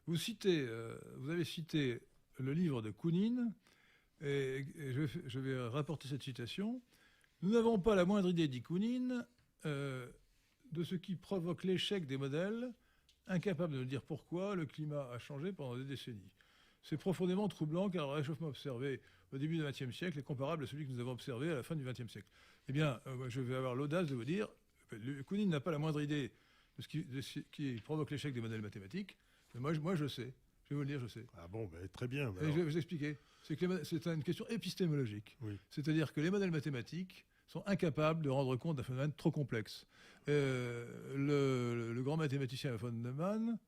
vous avez cité le livre de Kounine, et je vais rapporter cette citation. Nous n'avons pas la moindre idée, dit Kounine, de ce qui provoque l'échec des modèles, incapables de nous dire pourquoi le climat a changé pendant des décennies. C'est profondément troublant car le réchauffement observé au début du XXe siècle est comparable à celui que nous avons observé à la fin du XXe siècle. Eh bien, je vais avoir l'audace de vous dire, Kounine n'a pas la moindre idée de ce qui provoque l'échec des modèles mathématiques, mais moi je sais. Je vais vous le dire, je sais. Ah bon, très bien. Et je vais vous expliquer. C'est une question épistémologique. Oui. C'est-à-dire que les modèles mathématiques sont incapables de rendre compte d'un phénomène trop complexe. Le grand mathématicien von Neumann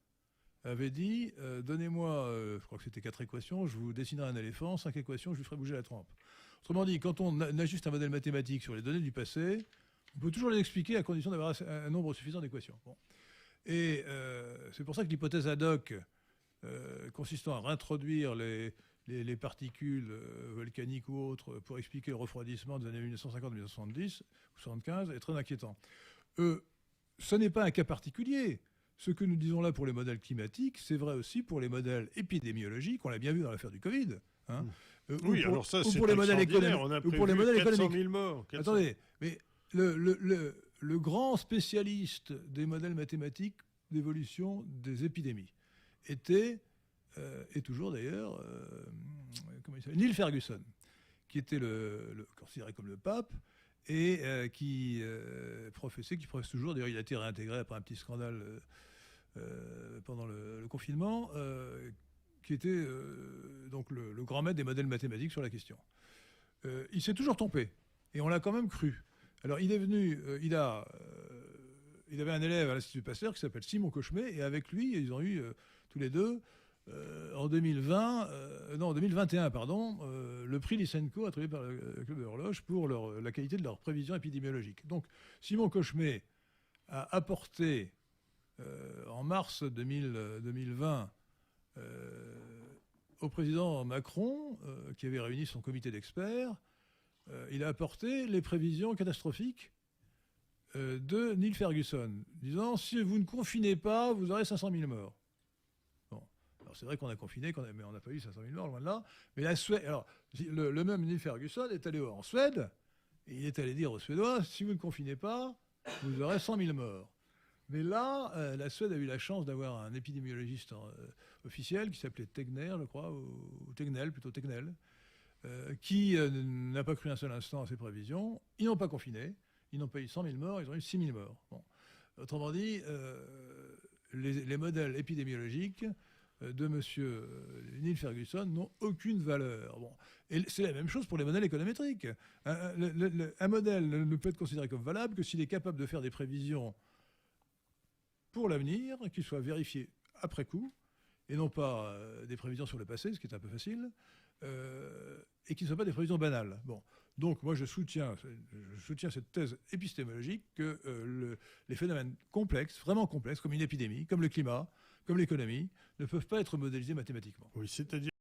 avait dit donnez-moi, je crois que c'était 4 équations, je vous dessinerai un éléphant, 5 équations, je lui ferai bouger la trempe. Autrement dit, quand on ajuste un modèle mathématique sur les données du passé, on peut toujours les expliquer à condition d'avoir un nombre suffisant d'équations. Bon. Et c'est pour ça que l'hypothèse ad hoc consistant à réintroduire les particules volcaniques ou autres pour expliquer le refroidissement des années 1950-1970 ou 1975 est très inquiétant. Ce n'est pas un cas particulier. Ce que nous disons là pour les modèles climatiques, c'est vrai aussi pour les modèles épidémiologiques, on l'a bien vu dans l'affaire du Covid. Hein, oui, alors ça, c'est pour les modèles économiques. On a prévu 400 000 morts. Attendez, mais le grand spécialiste des modèles mathématiques d'évolution des épidémies était, et toujours d'ailleurs, comment il s'appelle, Neil Ferguson, qui était considéré comme le pape, et qui professe toujours, d'ailleurs il a été réintégré après un petit scandale pendant le confinement, qui était donc le grand maître des modèles mathématiques sur la question. Il s'est toujours trompé, et on l'a quand même cru. Alors il est venu, il avait un élève à l'Institut Pasteur qui s'appelle Simon Cauchemet, et avec lui, ils ont eu tous les deux, en 2021, le prix Lysenko attribué par le Club de l'Horloge pour la qualité de leurs prévisions épidémiologiques. Donc Simon Cauchemet a apporté, en mars 2020, au président Macron, qui avait réuni son comité d'experts, il a apporté les prévisions catastrophiques de Neil Ferguson, disant « Si vous ne confinez pas, vous aurez 500 000 morts ». Bon. Alors c'est vrai qu'on a confiné, mais on n'a pas eu 500 000 morts, loin de là. Mais la Suède... Alors, le même Neil Ferguson est allé en Suède, et il est allé dire aux Suédois « Si vous ne confinez pas, vous aurez 100 000 morts ». Mais là, la Suède a eu la chance d'avoir un épidémiologiste officiel qui s'appelait Tegner, je crois, ou Tegnell, plutôt Tegnell, qui n'a pas cru un seul instant à ses prévisions. Ils n'ont pas confiné, ils n'ont pas eu 100 000 morts, ils ont eu 6 000 morts. Bon. Autrement dit, les modèles épidémiologiques de M. Neil Ferguson n'ont aucune valeur. Bon. Et c'est la même chose pour les modèles économétriques. Un modèle ne peut être considéré comme valable que s'il est capable de faire des prévisions pour l'avenir, qui soient vérifiées après coup, et non pas des prévisions sur le passé, ce qui est un peu facile, et qui ne soient pas des prévisions banales. Bon. Donc moi je soutiens cette thèse épistémologique que les phénomènes complexes, vraiment complexes, comme une épidémie, comme le climat, comme l'économie, ne peuvent pas être modélisés mathématiquement. Oui, c'est-à-dire